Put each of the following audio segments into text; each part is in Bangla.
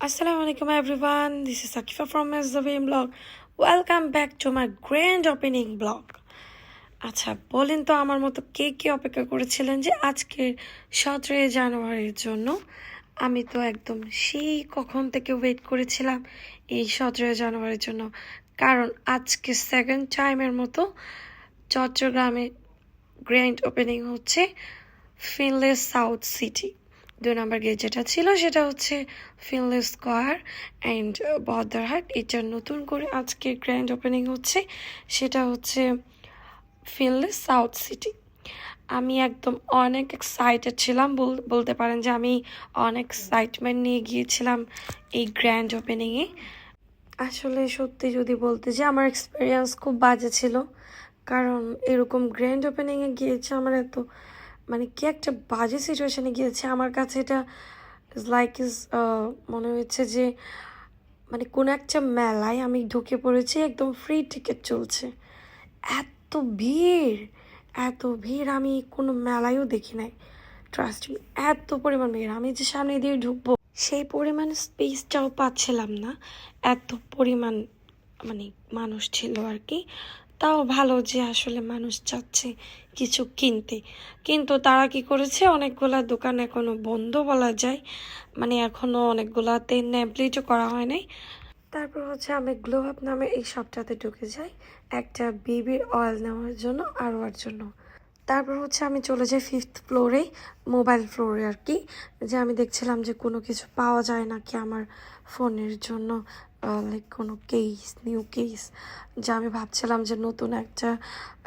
Assalamualaikum everyone, this is Sakifa from SWM blog. Welcome back to my grand opening blog. আচ্ছা বলেন তো আমার মতো কে কে অপেক্ষা করেছিলেন যে আজকের 17 জানুয়ারির জন্য? আমি তো একদম সেই কখন থেকে ওয়েট করেছিলাম এই 17 জানুয়ারির জন্য, কারণ আজকে সেকেন্ড টাইমের মতো চট্টগ্রামে গ্র্যান্ড ওপেনিং হচ্ছে ফিনলে সাউথ সিটি। 2 নম্বর গেট যেটা ছিল সেটা হচ্ছে ফিনলে স্কোয়ার অ্যান্ড বহদ্দারহাট। এটা নতুন করে আজকে গ্র্যান্ড ওপেনিং হচ্ছে, সেটা হচ্ছে ফিনলে সাউথ সিটি। আমি একদম অনেক এক্সাইটেড ছিলাম, বলতে পারেন যে আমি অনেক এক্সাইটমেন্ট নিয়ে গিয়েছিলাম এই গ্র্যান্ড ওপেনিংয়ে। আসলে সত্যি যদি বলতে যে আমার এক্সপিরিয়েন্স খুব বাজে ছিল, কারণ এরকম গ্র্যান্ড ওপেনিংয়ে গিয়েছে আমার এত কি একটা বাজে সিচুয়েশনে গিয়েছে। আমার কাছে এটা মনে হয়েছে যে কোনো একটা মেলায় আমি ঢুকে পড়েছি, একদম ফ্রি টিকিট চলছে। এত ভিড়, এত ভিড় আমি কোনো মেলায়ও দেখি নাই, ট্রাস্ট মি। এত পরিমাণ ভিড়, আমি যে সামনে দিয়ে ঢুকবো সেই পরিমাণ স্পেসটাও পাচ্ছিলাম না, এত পরিমাণ মানুষ ছিল আর কি। তাও ভালো যে আসলে মানুষ চাচ্ছে কিছু কিনতে, কিন্তু তারা কি করেছে, অনেকগুলা দোকান এখনো বন্ধ বলা যায়, এখনো অনেকগুলাতে নেমপ্লেটও করা হয় নাই। তারপর হচ্ছে আমি গ্লো আপ নামে এই শপটাতে ঢুকে যাই একটা বেবির অয়েল নেওয়ার জন্য, আরোয়ার জন্য। তারপর হচ্ছে আমি চলে যাই 5th ফ্লোরে, মোবাইল ফ্লোরে আর কি, যে আমি দেখছিলাম যে কোনো কিছু পাওয়া যায় নাকি আমার ফোনের জন্য, কোনো কেস, নিউ কেস। যে আমি ভাবছিলাম যে নতুন একটা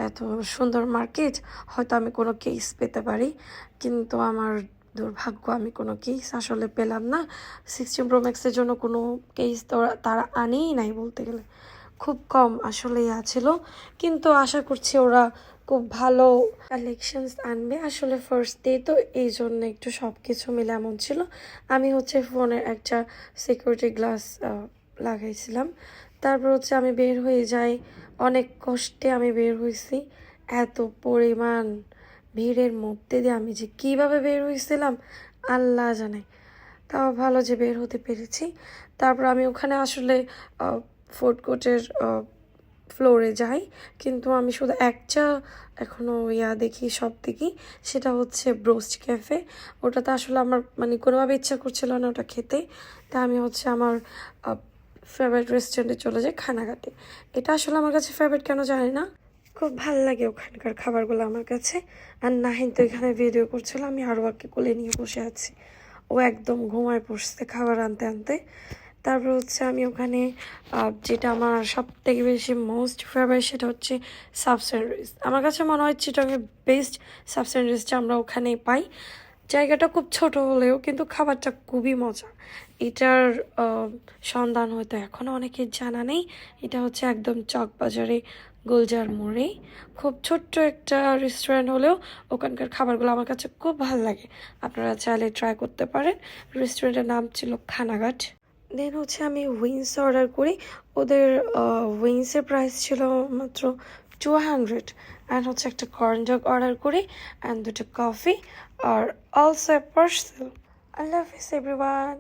এত সুন্দর মার্কেট, হয়তো আমি কোনো কেস পেতে পারি, কিন্তু আমার দুর্ভাগ্য আমি কোনো কেস আসলে পেলাম না। 16 Pro Max-এর জন্য কোনো কেস তো তারা আনেই নাই বলতে গেলে, খুব কম আসলে ছিল। কিন্তু আশা করছি ওরা খুব ভালো কালেকশনস আনবে। আসলে ফার্স্ট ডে তো এই জন্য একটু সব কিছু মিলে এমন ছিল। আমি হচ্ছে ফোনের একটা সিকিউরিটি গ্লাস লাগাইছিলাম। তারপর হচ্ছে আমি বের হয়ে যাই, অনেক কষ্টে আমি বের হয়েছি। এত পরিমাণ ভিড়ের মধ্যে দিয়ে আমি যে কীভাবে বের হয়েছিলাম আল্লাহ জানে, তাও ভালো যে বের হতে পেরেছি। তারপর আমি ওখানে আসলে ফুড কোর্টের ফ্লোরে যাই, কিন্তু আমি শুধু একটা এখনও দেখি, সব দেখি, সেটা হচ্ছে ব্রোস্ট ক্যাফে। ওটাতে আসলে আমার কোনোভাবে ইচ্ছা করছিল না ওটা খেতে, তা আমি হচ্ছে আমার ফেভারিট রেস্টুরেন্টে চলে যাই, খানাঘাটে। এটা আসলে আমার কাছে ফেভারিট কেন জানি না, খুব ভালো লাগে ওখানকার খাবারগুলো আমার কাছে। আর নাহিন তো এখানে ভিডিও করছিল, আমি আরোয়াকে কোলে নিয়ে বসে আছি, ও একদম ঘুমায় পড়ছে খাবার আনতে আনতে। তারপর হচ্ছে আমি ওখানে যেটা আমার সব থেকে বেশি মোস্ট ফেভারিট, সেটা হচ্ছে সাব স্যান্ডউইচ। আমার কাছে মনে হয় চিটাগংয়ের বেস্ট সাব স্যান্ডউইচটা আমরা ওখানেই পাই। জায়গাটা খুব ছোট হলেও কিন্তু খাবারটা খুবই মজা। এটার সন্ধান হয়তো এখনও অনেকের জানা নেই। এটা হচ্ছে একদম চকবাজারে গুলজার মোড়ে, খুব ছোট্ট একটা রেস্টুরেন্ট হলেও ওখানকার খাবারগুলো আমার কাছে খুব ভালো লাগে। আপনারা চাইলে ট্রাই করতে পারেন। রেস্টুরেন্টের নাম ছিল খানাঘাট। দেন হচ্ছে আমি উইংস অর্ডার করি। ওদের উইংসের প্রাইস ছিল মাত্র 200, অ্যান্ড হচ্ছে একটা কর্ন ডগ অর্ডার করি, অ্যান্ড দুটো coffee, are also a parcel. Allah Hafiz everyone.